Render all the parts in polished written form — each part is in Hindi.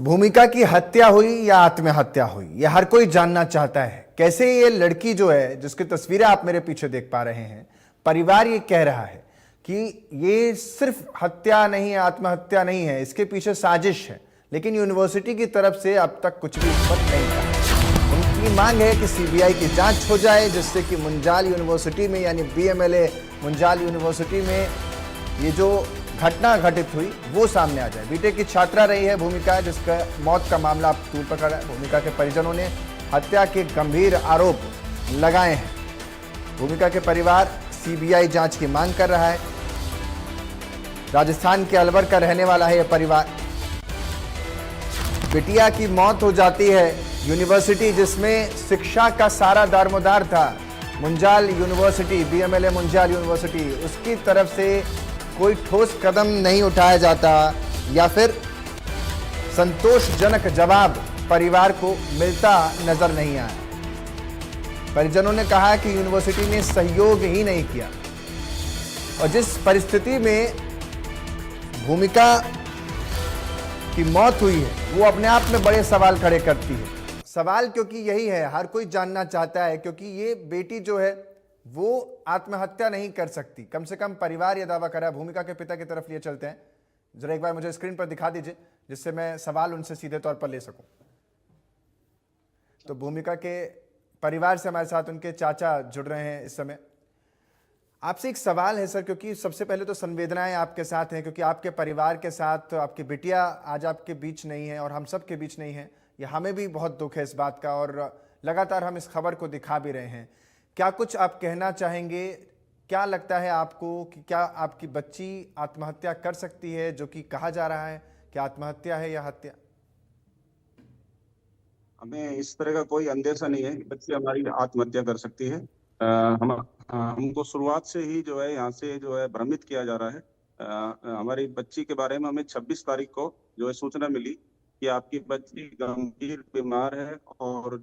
तो भूमिका की हत्या हुई या आत्महत्या हुई, यह हर कोई जानना चाहता है। कैसे ये लड़की जो है, जिसकी तस्वीरें आप मेरे पीछे देख पा रहे हैं, परिवार ये कह रहा है कि ये सिर्फ हत्या नहीं है, आत्महत्या नहीं है, इसके पीछे साजिश है। लेकिन यूनिवर्सिटी की तरफ से अब तक कुछ भी स्पष्ट नहीं कहा। उनकी मांग है कि सीबीआई की जांच हो जाए, जिससे कि मुंजाल यूनिवर्सिटी में यानी बीएमएलए मुंजाल यूनिवर्सिटी में ये जो घटना घटित हुई वो सामने आ जाए। बीटेक की छात्रा रही है भूमिका, जिसका मौत का मामला अब तूल पकड़ा है। भूमिका के परिजनों ने हत्या के गंभीर आरोप लगाए हैं। भूमिका के परिवार सीबीआई जांच की मांग कर रहा है। राजस्थान के अलवर का रहने वाला है यह परिवार। बिटिया की मौत हो जाती है। यूनिवर्सिटी जिसमें शिक्षा का सारा दारोमदार था, मुंजाल यूनिवर्सिटी, बीएमएलए मुंजाल यूनिवर्सिटी, उसकी तरफ से कोई ठोस कदम नहीं उठाया जाता या फिर संतोषजनक जवाब परिवार को मिलता नजर नहीं आया। परिजनों ने कहा कि यूनिवर्सिटी ने सहयोग ही नहीं किया और जिस परिस्थिति में भूमिका की मौत हुई है वो अपने आप में बड़े सवाल खड़े करती है। सवाल क्योंकि यही है, हर कोई जानना चाहता है, क्योंकि ये बेटी जो है वो आत्महत्या नहीं कर सकती। कम से कम परिवार यह दावा कर रहा है। भूमिका के पिता की तरफ लिए चलते हैं, जरा एक बार मुझे स्क्रीन पर दिखा दीजिए, जिससे मैं सवाल उनसे सीधे तौर पर ले सकूं। तो भूमिका के परिवार से हमारे साथ उनके चाचा जुड़ रहे हैं इस समय। आपसे एक सवाल है सर, क्योंकि सबसे पहले तो संवेदनाएं आपके साथ हैं, क्योंकि आपके परिवार के साथ आपकी बिटिया आज आपके बीच नहीं है और हम सब के बीच नहीं है। ये हमें भी बहुत दुख है इस बात का और लगातार हम इस खबर को दिखा भी रहे हैं। क्या कुछ आप कहना चाहेंगे? क्या लगता है आपको कि क्या आपकी बच्ची आत्महत्या कर सकती है, जो कि कहा जा रहा है? क्या आत्महत्या है या हत्या? हमें इस तरह का कोई अंदेशा नहीं है कि बच्ची हमारी आत्महत्या कर सकती है। हमको शुरुआत से ही जो है यहाँ से जो है भ्रमित किया जा रहा है। हमारी बच्ची के बारे में हमें 26 तारीख को जो है सूचना मिली कि आपकी बच्ची गंभीर बीमार है और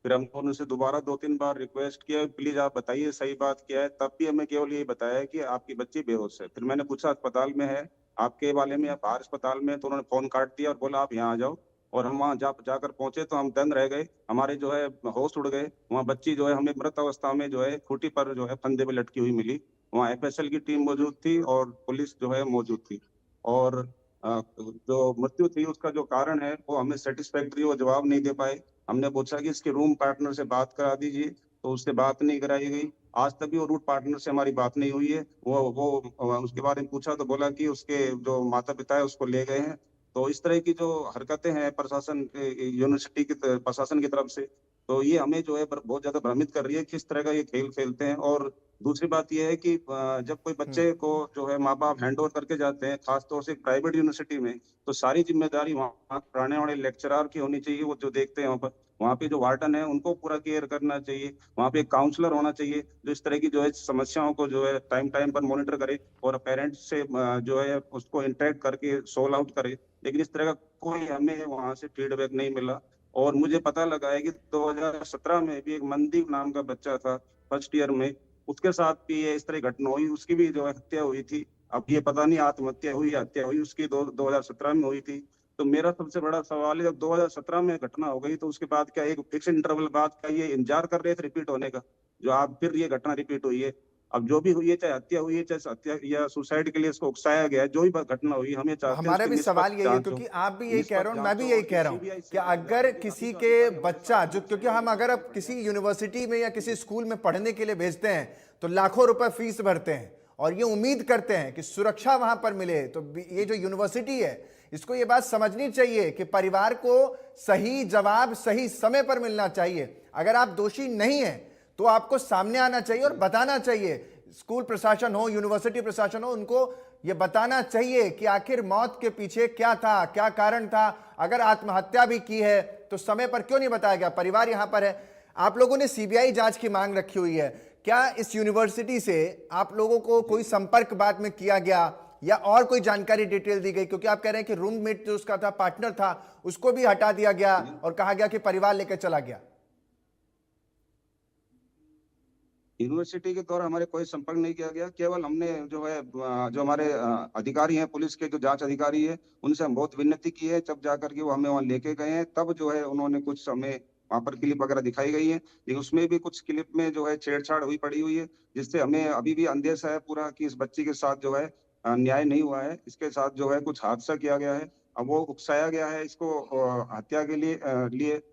फिर हमको उनसे दोबारा 2-3 बार रिक्वेस्ट किया, प्लीज आप बताइए सही बात क्या है। तब भी हमें केवल यही बताया कि आपकी बच्ची बेहोश है। फिर मैंने पूछा अस्पताल में है आपके वाले में या बाहर अस्पताल में, तो उन्होंने फोन काट दिया और बोला आप यहाँ आ जाओ। और हम वहाँ जाकर पहुंचे तो हम दंग रह गए, हमारे जो है होश उड़ गए। वहाँ बच्ची जो है हमें मृत अवस्था में जो है खूंटी पर जो है फंदे पे लटकी हुई मिली। वहाँ एफएसएल की टीम मौजूद थी और पुलिस जो है मौजूद थी। और जो मृत्यु थी उसका जो कारण है वो हमें सेटिस्फैक्ट्री वो जवाब नहीं दे पाए। हमने पूछा कि इसके रूम पार्टनर से बात करा दीजिए, तो उससे बात नहीं कराई गई। आज तक भी वो रूट पार्टनर से हमारी बात नहीं हुई है। वो उसके बारे में पूछा तो बोला कि उसके जो माता पिता है उसको ले गए हैं। तो इस तरह की जो हरकतें हैं प्रशासन यूनिवर्सिटी की प्रशासन की तरफ से, तो ये हमें जो है बहुत ज्यादा भ्रमित कर रही है किस तरह का ये खेल खेलते हैं। और दूसरी बात ये है कि जब कोई बच्चे को जो है माँ बाप हैंड ओवर करके जाते हैं, खासतौर से प्राइवेट यूनिवर्सिटी में, तो सारी जिम्मेदारी वहाँ पढ़ाने वाले लेक्चरर की होनी चाहिए। वो जो देखते हैं वहाँ पे जो वार्डन है उनको पूरा केयर करना चाहिए। वहाँ पे एक काउंसलर होना चाहिए जो इस तरह की जो है समस्याओं को जो है टाइम टाइम पर मॉनिटर करे और पेरेंट्स से जो है उसको इंटरेक्ट करके सोल्व आउट करे। लेकिन इस तरह का कोई हमें वहां से फीडबैक नहीं मिला। और मुझे पता लगा है कि 2017 में भी एक मनदीप नाम का बच्चा था फर्स्ट ईयर में, उसके साथ भी ये इस तरह घटना हुई, उसकी भी जो है हत्या हुई थी। अब ये पता नहीं आत्महत्या हुई या हत्या हुई, उसकी 2017 में हुई थी। तो मेरा सबसे बड़ा सवाल है, जब 2017 में घटना हो गई तो उसके बाद क्या एक फिक्स इंटरवल बाद क्या ये इंतजार कर रहे थे रिपीट होने का, जो आप फिर ये घटना रिपीट हुई है। अब जो भी हुई है, चाहे हत्या हुई है चाहे हत्या या सुसाइड के लिए इसको उकसाया गया है, जो भी घटना हुई, हमें चाहते हैं हमारा उसकी भी सवाल निष्पक्ष यही है, जांच हो। क्योंकि आप भी यही कह रहे हो, मैं भी हो यही और कह रहा हूं सीबीआई कि से अगर किसी के बच्चा जो, क्योंकि हम अगर अब किसी यूनिवर्सिटी में या किसी स्कूल में पढ़ने के लिए भेजते हैं तो लाखों रुपए फीस भरते हैं और ये उम्मीद करते हैं कि सुरक्षा वहां पर मिले। तो ये जो यूनिवर्सिटी है, इसको ये बात समझनी चाहिए कि परिवार को सही जवाब सही समय पर मिलना चाहिए। अगर आप दोषी नहीं है तो आपको सामने आना चाहिए और बताना चाहिए। स्कूल प्रशासन हो, यूनिवर्सिटी प्रशासन हो, उनको यह बताना चाहिए कि आखिर मौत के पीछे क्या था, क्या कारण था। अगर आत्महत्या भी की है तो समय पर क्यों नहीं बताया गया? परिवार यहां पर है। आप लोगों ने सीबीआई जांच की मांग रखी हुई है। क्या इस यूनिवर्सिटी से आप लोगों को कोई संपर्क बाद में किया गया या और कोई जानकारी डिटेल दी गई? क्योंकि आप कह रहे हैं कि रूममेट जो उसका था, पार्टनर था, उसको भी हटा दिया गया और कहा गया कि परिवार लेकर चला गया। यूनिवर्सिटी के द्वारा हमारे कोई संपर्क नहीं किया गया। केवल हमने जो है जो हमारे अधिकारी हैं, पुलिस के जो जांच अधिकारी है, उनसे हम बहुत विनती की है। जब जाकर के वो हमें वहां लेके गए हैं, तब जो है उन्होंने कुछ हमें वहां पर क्लिप वगैरह दिखाई गई है, लेकिन उसमें भी कुछ क्लिप में जो है छेड़छाड़ हुई पड़ी हुई है, जिससे हमें अभी भी अंदेशा है पूरा कि इस बच्ची के साथ जो है न्याय नहीं हुआ है। इसके साथ जो है कुछ हादसा किया गया है। अब वो उकसाया गया है इसको हत्या के लिए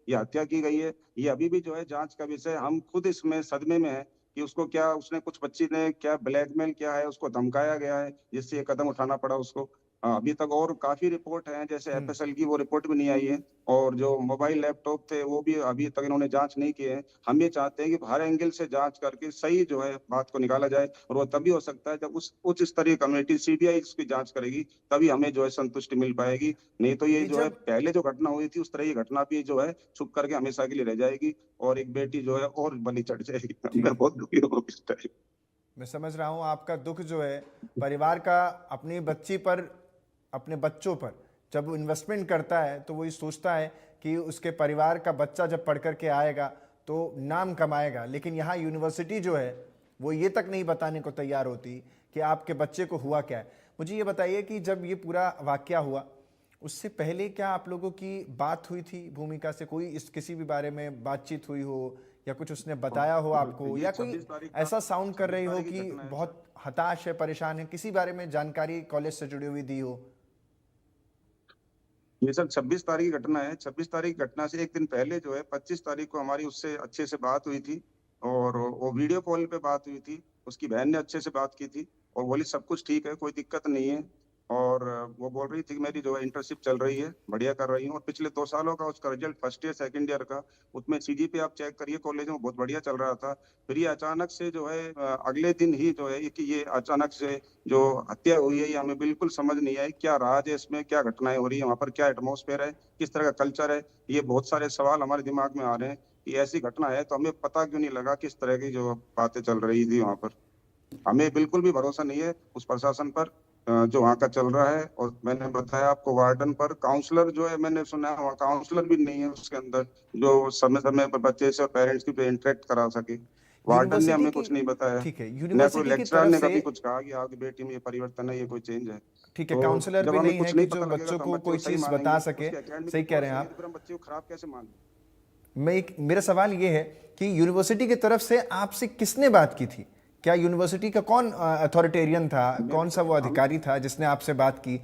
ये हत्या की गई है। ये अभी भी जो है जांच का विषय। हम खुद इसमें सदमे में है कि उसको क्या, उसने कुछ बच्ची ने क्या ब्लैकमेल किया है, उसको धमकाया गया है, जिससे ये कदम उठाना पड़ा उसको। अभी तक और काफी रिपोर्ट है, जैसे हम्म। एफएसएल की वो रिपोर्ट भी नहीं आई है, और जो मोबाइल लैपटॉप थे वो भी अभी तक इन्होंने जांच नहीं किए हैं। हम ये चाहते हैं कि हर एंगल से जांच करके सही जो है बात को निकाला जाए, और वो तभी हो सकता है जब उस उच्च स्तरीय कमेटी सीबीआई इसकी जांच करेगी, तभी हमें जो है संतुष्टि मिल पाएगी। नहीं तो ये ये जो है जब पहले जो घटना हुई थी उस तरह की घटना भी जो है छुप करके हमेशा के लिए रह जाएगी, और एक बेटी जो है और बलि चढ़ जाएगी। ठीक मैं है, बहुत दुखी हूँ इस टाइम। मैं समझ रहा हूँ आपका दुख जो है परिवार का अपनी बच्ची पर, अपने बच्चों पर जब इन्वेस्टमेंट करता है तो वो ये सोचता है कि उसके परिवार का बच्चा जब पढ़ कर के आएगा तो नाम कमाएगा, लेकिन यहाँ यूनिवर्सिटी जो है वो ये तक नहीं बताने को तैयार होती कि आपके बच्चे को हुआ क्या है। मुझे ये बताइए कि जब ये पूरा वाकया हुआ उससे पहले क्या आप लोगों की बात हुई थी भूमिका से, कोई इस किसी भी बारे में बातचीत हुई हो या कुछ उसने बताया हो आपको, ये या कोई 26 तारीख का ऐसा साउंड कर 26 रही हो तारीख की कि घटना है सर। बहुत हताश है, परेशान है, किसी बारे में जानकारी कॉलेज से जुड़ी हुई दी हो? ये सर 26 तारीख की घटना है। 26 तारीख की घटना से एक दिन पहले जो है 25 तारीख को हमारी उससे अच्छे से बात हुई थी, और वो वीडियो कॉल पे बात हुई थी। उसकी बहन ने अच्छे से बात की थी और बोली सब कुछ ठीक है, कोई दिक्कत नहीं है। और वो बोल रही थी कि मेरी जो है इंटर्नशिप चल रही है, बढ़िया कर रही हूँ, और पिछले 2 सालों का उसका result first year second year का, उसमें सीजीपीए आप चेक करिए कॉलेज में बहुत बढ़िया चल रहा था। फिर ये अचानक से जो है अगले दिन ही जो है कि ये अचानक से जो हत्या हुई है, ये हमें बिल्कुल समझ नहीं आई। क्या राज है इसमें, क्या घटनाएं हो रही है वहां पर, क्या एटमोस्फेयर है, किस तरह का कल्चर है, ये बहुत सारे सवाल हमारे दिमाग में आ रहे हैं कि ऐसी घटना है तो हमें पता क्यों नहीं लगा किस तरह की जो बातें चल रही थी वहां पर। हमें बिल्कुल भी भरोसा नहीं है उस प्रशासन पर जो वहाँ का चल रहा है। और मैंने बताया आपको वार्डन पर, काउंसलर जो है मैंने सुना है वहाँ काउंसलर भी नहीं है उसके अंदर, जो समय समय पर बच्चे से और पेरेंट्स की इंटरेक्ट करा सके। वार्डन ने यूनिवर्सिटी हमें की, कुछ नहीं बताया, ठीक है, न कोई यूनिवर्सिटी की लेक्चरर तरफ ने से, कभी कुछ कहा कि आपकी बेटी में ये परिवर्तन है, ये कोई चेंज है। ठीक है, तो काउंसलर जब भी हमें नहीं है कुछ कि नहीं जो पता लगेगा बच्चों तो हम को बच्चे कोई को सही चीज़ बता मानेंगे, सके। उसकी एकेडमिक सही कह रिपोर्ट रहे हैं सही है आप। तो फिर हम बच्चे को खराब कैसे मान। मेरा सवाल ये है कि यूनिवर्सिटी की तरफ से आपसे किसने बात की थी? क्या यूनिवर्सिटी का कौन अथॉरिटेरियन था, मेरे कौन सा को वो हम अधिकारी था जिसने आपसे बात की?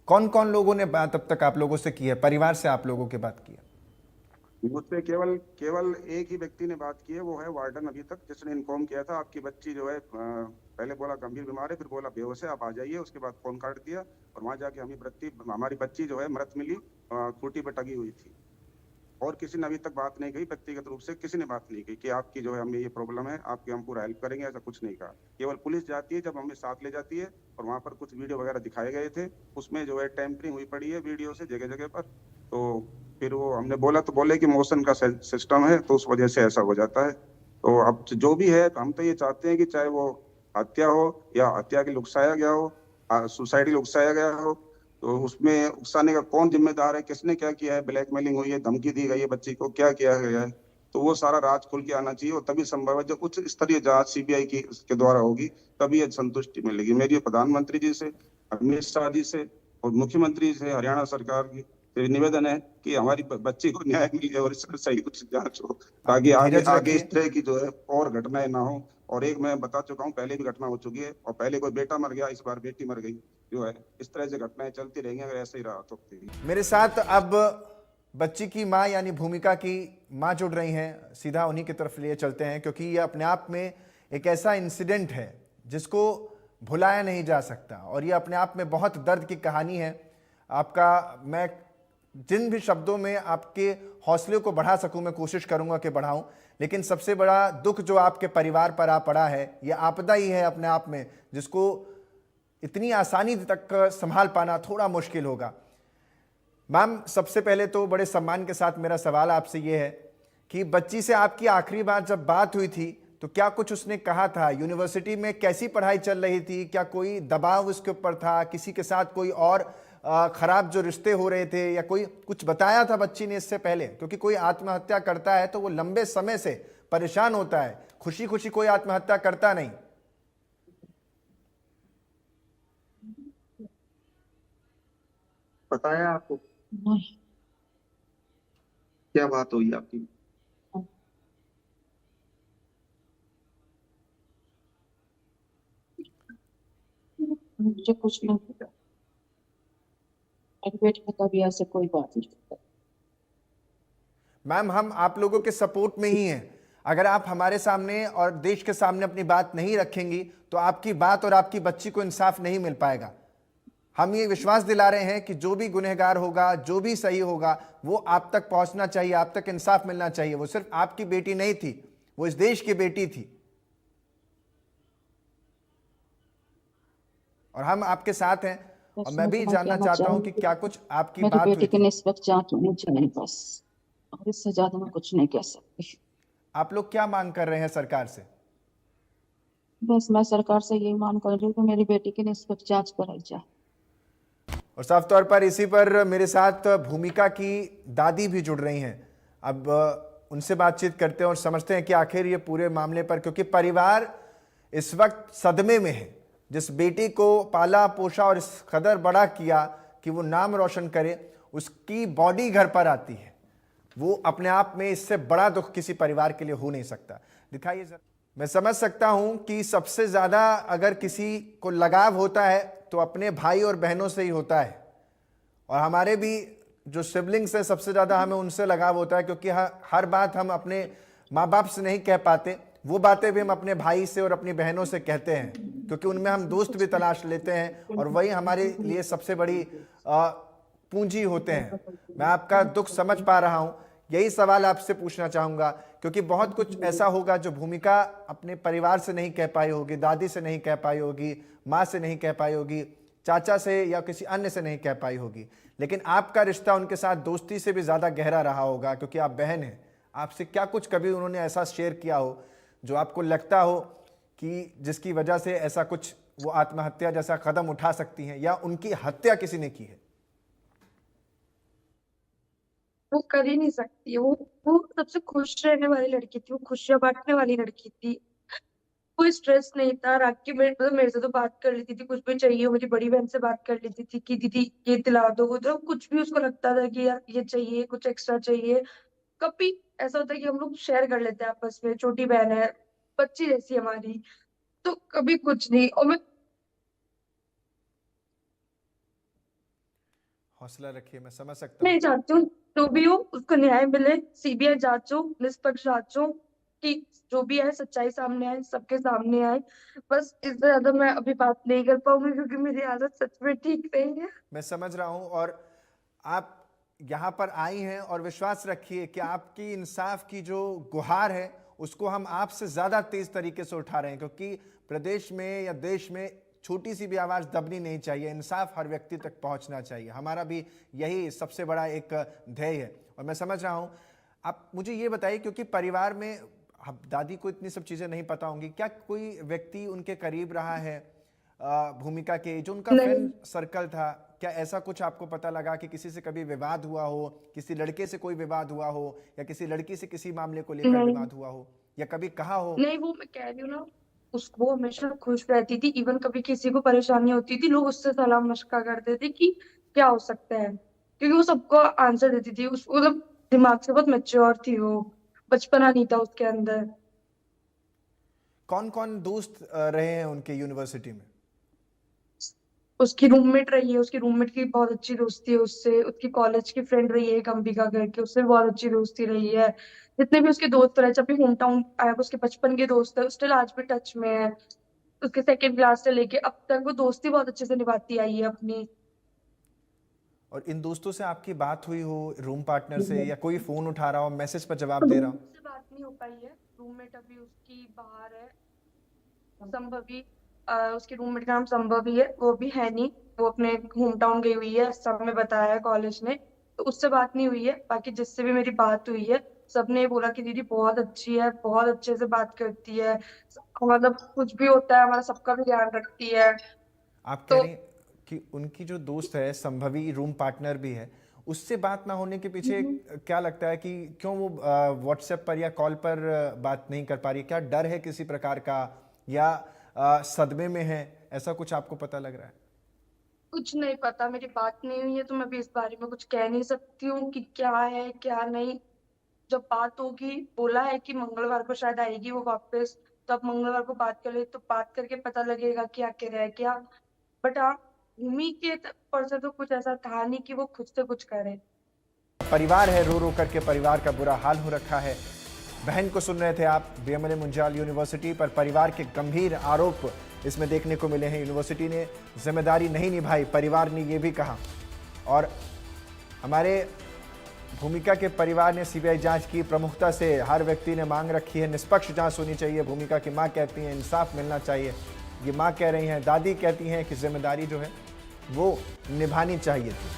कौन कौन लोगों ने बात अब तक आप लोगों से की है, परिवार से आप लोगों के बात की है? मुझसे केवल केवल एक ही व्यक्ति ने बात की है, वो है वार्डन अभी तक, जिसने इन्फॉर्म किया था आपकी बच्ची जो है पहले बोला गंभीर बीमार है, फिर बोला बेहोश है, आप आ जाइए। उसके बाद फोन काट दिया, और वहां जाके हमारी बच्ची जो है मृत मिली, खूंटी पर टंगी हुई थी। और किसी ने अभी तक बात नहीं कही, व्यक्तिगत रूप से किसी ने बात नहीं की कि आपकी जो है हमें ये प्रॉब्लम है, आपकी हम पूरा हेल्प करेंगे, ऐसा कुछ नहीं कहा। केवल पुलिस जाती है जब हमें साथ ले जाती है, और वहां पर कुछ वीडियो वगैरह दिखाए गए थे, उसमें जो है टेम्परिंग हुई पड़ी है वीडियो से जगह जगह पर। तो फिर वो हमने बोला तो बोले कि मोशन का सिस्टम है, तो उस वजह से ऐसा हो जाता है। तो अब जो भी है, हम तो ये चाहते हैं कि चाहे वो हत्या हो या हत्या के लिए उकसाया गया हो, सुसाइड के लिए उकसाया गया हो, तो उसमें उकसाने का कौन जिम्मेदार है, किसने क्या किया है, ब्लैकमेलिंग हुई है, धमकी दी गई है बच्ची को, क्या किया गया है, तो वो सारा राज खुल के आना चाहिए। और तभी संभव है जब उच्च स्तरीय जांच सीबीआई की के द्वारा होगी, तभी ये संतुष्टि मिलेगी। मेरी प्रधानमंत्री जी से, अमित शाह जी से और मुख्यमंत्री से हरियाणा सरकार की से निवेदन है कि हमारी बच्ची को न्याय मिले और इसमें सही कुछ जांच हो, आप ताकि आगे धीरज आगे रखिए। इस तरह की जो है और घटनाएं ना हो। और एक मैं बता चुका हूँ, पहले भी घटना हो चुकी है, और पहले कोई बेटा मर गया, इस बार बेटी मर गई जो है। इस तरह से घटनाएं चलती रहेंगी अगर ऐसे ही रहा तो। मेरे साथ अब बच्ची की माँ यानी भूमिका की माँ जुड़ रही हैं, सीधा उन्हीं की तरफ लिए चलते हैं, क्योंकि ये अपने आप में एक ऐसा इंसिडेंट है जिसको भुलाया नहीं जा सकता, और ये अपने आप में बहुत दर्द की कहानी है। आपका, मैं जिन भी शब्दों में आपके हौसले को बढ़ा सकूं मैं कोशिश करूंगा कि बढ़ाऊं, लेकिन सबसे बड़ा दुख जो आपके परिवार पर आ पड़ा है, यह आपदा ही है अपने आप में, जिसको इतनी आसानी तक संभाल पाना थोड़ा मुश्किल होगा। मैम, सबसे पहले तो बड़े सम्मान के साथ मेरा सवाल आपसे ये है कि बच्ची से आपकी आखिरी बार जब बात हुई थी तो क्या कुछ उसने कहा था? यूनिवर्सिटी में कैसी पढ़ाई चल रही थी? क्या कोई दबाव उसके ऊपर था? किसी के साथ कोई और खराब जो रिश्ते हो रहे थे, या कोई कुछ बताया था बच्ची ने इससे पहले? क्योंकि कोई आत्महत्या करता है तो वो लंबे समय से परेशान होता है। खुशी खुशी कोई आत्महत्या करता नहीं। पता है आपको नहीं। क्या बात हुई आपकी? मुझे कुछ नहीं पता। मेरे बेटे ने कभी ऐसे कोई बात नहीं की। मैम, हम आप लोगों के सपोर्ट में ही हैं। अगर आप हमारे सामने और देश के सामने अपनी बात नहीं रखेंगी तो आपकी बात और आपकी बच्ची को इंसाफ नहीं मिल पाएगा। हम ये विश्वास दिला रहे हैं कि जो भी गुनहगार होगा, जो भी सही होगा, वो आप तक पहुंचना चाहिए, आप तक इंसाफ मिलना चाहिए। वो सिर्फ आपकी बेटी नहीं थी, वो इस देश की बेटी थी। और हम आपके साथ हैं। और बस मैं भी इतना जानना कहना चाहता हूं कि चाहूंगी, क्या कुछ आपकी मेरे बात बेटे हुई के थी। निस्बत जांच होनी चाहिए बस। और इससे ज्यादा मैं कुछ नहीं कह सकती। आप लोग क्या मांग कर रहे हैं सरकार से? बस मैं सरकार से यही मांग कर रही हूँ कि मेरी बेटी की निस्बत जांच कराई जाए। और साफ तौर पर इसी पर मेरे साथ भूमिका की दादी भी जुड़ रही हैं। अब उनसे बातचीत करते हैं और समझते हैं कि आखिर ये पूरे मामले पर, क्योंकि परिवार इस वक्त सदमे में है। जिस बेटी को पाला पोषा और इस कदर बड़ा किया कि वो नाम रोशन करे, उसकी बॉडी घर पर आती है। वो अपने आप में इससे बड़ा दुख किसी परिवार के लिए हो नहीं सकता। दिखाइए जरा। मैं समझ सकता हूं कि सबसे ज्यादा अगर किसी को लगाव होता है तो अपने भाई और बहनों से ही होता है। और हमारे भी जो सिबलिंग्स हैं, सबसे ज्यादा हमें उनसे लगाव होता है, क्योंकि हर बात हम अपने माँ बाप से नहीं कह पाते। वो बातें भी हम अपने भाई से और अपनी बहनों से कहते हैं, क्योंकि उनमें हम दोस्त भी तलाश लेते हैं और वही हमारे लिए सबसे बड़ी पूंजी होते हैं। मैं आपका दुख समझ पा रहा हूं। यही सवाल आपसे पूछना चाहूंगा, क्योंकि बहुत कुछ ऐसा होगा जो भूमिका अपने परिवार से नहीं कह पाई होगी, दादी से नहीं कह पाई होगी, माँ से नहीं कह पाई होगी, चाचा से या किसी अन्य से नहीं कह पाई होगी। लेकिन आपका रिश्ता उनके साथ दोस्ती से भी ज़्यादा गहरा रहा होगा, क्योंकि आप बहन हैं। आपसे क्या कुछ कभी उन्होंने ऐसा शेयर किया हो जो आपको लगता हो कि जिसकी वजह से ऐसा कुछ वो आत्महत्या जैसा कदम उठा सकती हैं, या उनकी हत्या किसी ने की है? वो कर ही नहीं सकती। वो सबसे खुश रहने वाली लड़की थी, वो खुशियां बांटने वाली लड़की थी। कोई स्ट्रेस नहीं था। राखी मेरे से तो बात कर लेती थी, कुछ भी चाहिए मेरी बड़ी बहन से बात कर लेती थी कि दीदी ये दिला दो, वो तो कुछ भी उसको लगता था कि यार ये चाहिए, कुछ एक्स्ट्रा चाहिए। कभी ऐसा होता है कि हम लोग शेयर कर लेते हैं आपस में, छोटी बहन है, बच्ची जैसी हमारी। तो कभी कुछ नहीं। और हौसला रखिए, मैं समझ सकता हूँ। मैं चाहती हूँ जो भी हो उसको न्याय मिले, सीबीआई जांच हो, निष्पक्ष जांच हो, कि जो भी है सच्चाई सामने आए, सबके सामने आए। बस इससे ज्यादा मैं अभी बात नहीं कर पाऊंगी, क्योंकि मेरी हालत सच में ठीक नहीं है। मैं समझ रहा हूं। और आप यहाँ पर आई हैं, और विश्वास रखिए कि आपकी इंसाफ की जो गुहार है उसको हम आपसे ज़्यादा तेज तरीके से उठा रहे हैं, क्योंकि प्रदेश में या देश में छोटी सी भी आवाज़ दबनी नहीं चाहिए। इंसाफ हर व्यक्ति तक पहुँचना चाहिए। हमारा भी यही सबसे बड़ा एक ध्येय है। और मैं समझ रहा हूँ। आप मुझे ये बताइए, क्योंकि परिवार में दादी को इतनी सब चीज़ें नहीं पता होंगी, क्या कोई व्यक्ति उनके करीब रहा है भूमिका के, जो उनका नहीं। फ्रेंड सर्कल था? क्या ऐसा कुछ आपको पता लगा कि किसी से कभी विवाद हुआ हो, किसी लड़के से कोई विवाद हुआ हो, या किसी लड़की से किसी मामले को लेकर नहीं। विवाद हुआ हो, या कभी कहा हो? नहीं, वो मैं कह रही हूँ ना, उसको हमेशा खुश रहती थी। इवन कभी किसी को परेशानी होती थी, लोग उससे सलाह मशवरा करते थे कि क्या हो सकता है, क्योंकि वो सबको आंसर देती थी। उस मतलब दिमाग से बहुत मैच्योर थी वो, बचपना नहीं था उसके अंदर। कौन कौन दोस्त रहे हैं उनके यूनिवर्सिटी में? उसकी रूममेट रही है, उसकी रूममेट की बहुत अच्छी दोस्ती है उससे। उसकी कॉलेज की फ्रेंड रही है एक अंबिका करके, उससे भी बहुत अच्छी दोस्ती रही है। जितने भी उसके दोस्त रहे, जब भी होम टाउन आया, उसके बचपन के दोस्त है, स्टिल आज भी टच में है। उसके सेकंड क्लास से लेके अब तक वो दोस्ती बहुत अच्छे से निभाती आई है अपनी। और इन दोस्तों से आपकी बात हुई हो, रूम पार्टनर से, या कोई फोन उठा रहा हो, मैसेज पर जवाब दे रहा हो? से बात नहीं हो पाई है। रूममेट अभी उसकी बाहर है, संभवी। उसकी रूममेट का नाम संभवी है, वो भी है नहीं। वो अपने होम टाउन गई हुई है, सब में बताया है कॉलेज ने। तो उससे बात नहीं हुई है। बाकी जिससे भी मेरी बात हुई है, सबने ये बोला कि दीदी बहुत अच्छी है, बहुत अच्छे से बात करती है, मतलब कुछ भी होता है हमारा सबका भी ध्यान रखती है। आप कह तो रही हैं कि उनकी जो दोस्त है संभवी, रूम पार्टनर भी है, उससे बात ना होने के पीछे क्या लगता है कि क्यों वो व्हाट्सएप पर या कॉल पर बात नहीं कर पा रही? क्या डर है किसी प्रकार का, या सदमे में है, ऐसा कुछ आपको पता लग रहा है? कुछ नहीं पता, मेरी बात नहीं हुई है तो मैं भी इस बारे में कुछ कह नहीं सकती हूँ कि क्या है क्या नहीं। जब बात होगी, बोला है कि मंगलवार को शायद आएगी वो वापस, तो अब मंगलवार को बात कर ले तो बात करके पता लगेगा कि आखिर है क्या। बट हाँ, भूमि के पर से तो कुछ ऐसा था नहीं कि वो खुद से कुछ करे। परिवार है, रो रो करके परिवार का बुरा हाल हो रखा है। बहन को सुन रहे थे आप। बीएमएलए मुंजाल यूनिवर्सिटी पर परिवार के गंभीर आरोप इसमें देखने को मिले हैं। यूनिवर्सिटी ने जिम्मेदारी नहीं निभाई, परिवार ने यह भी कहा। और हमारे भूमिका के परिवार ने सीबीआई जांच की प्रमुखता से। हर व्यक्ति ने मांग रखी है निष्पक्ष जांच होनी चाहिए। भूमिका की मां कहती हैं इंसाफ मिलना चाहिए, ये मां कह रही हैं। दादी कहती हैं कि जिम्मेदारी जो है वो निभानी चाहिए थी।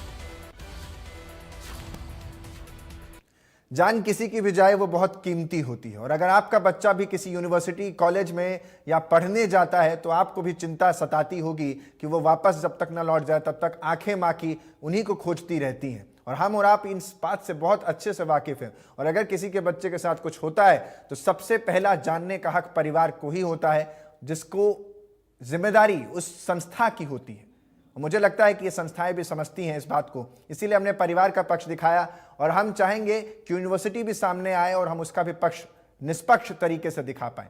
जान किसी की भी जाए वो बहुत कीमती होती है, और अगर आपका बच्चा भी किसी यूनिवर्सिटी कॉलेज में या पढ़ने जाता है तो आपको भी चिंता सताती होगी कि वो वापस जब तक ना लौट जाए तब तक आंखें मां की उन्हीं को खोजती रहती हैं। और हम और आप इन बात से बहुत अच्छे से वाकिफ हैं। और अगर किसी के बच्चे के साथ कुछ होता है तो सबसे पहला जानने का हक परिवार को ही होता है, जिसको जिम्मेदारी उस संस्था की होती है। मुझे लगता है कि ये संस्थाएं भी समझती हैं इस बात को, इसीलिए हमने परिवार का पक्ष दिखाया। और हम चाहेंगे कि यूनिवर्सिटी भी सामने आए और हम उसका भी पक्ष निष्पक्ष तरीके से दिखा पाएं।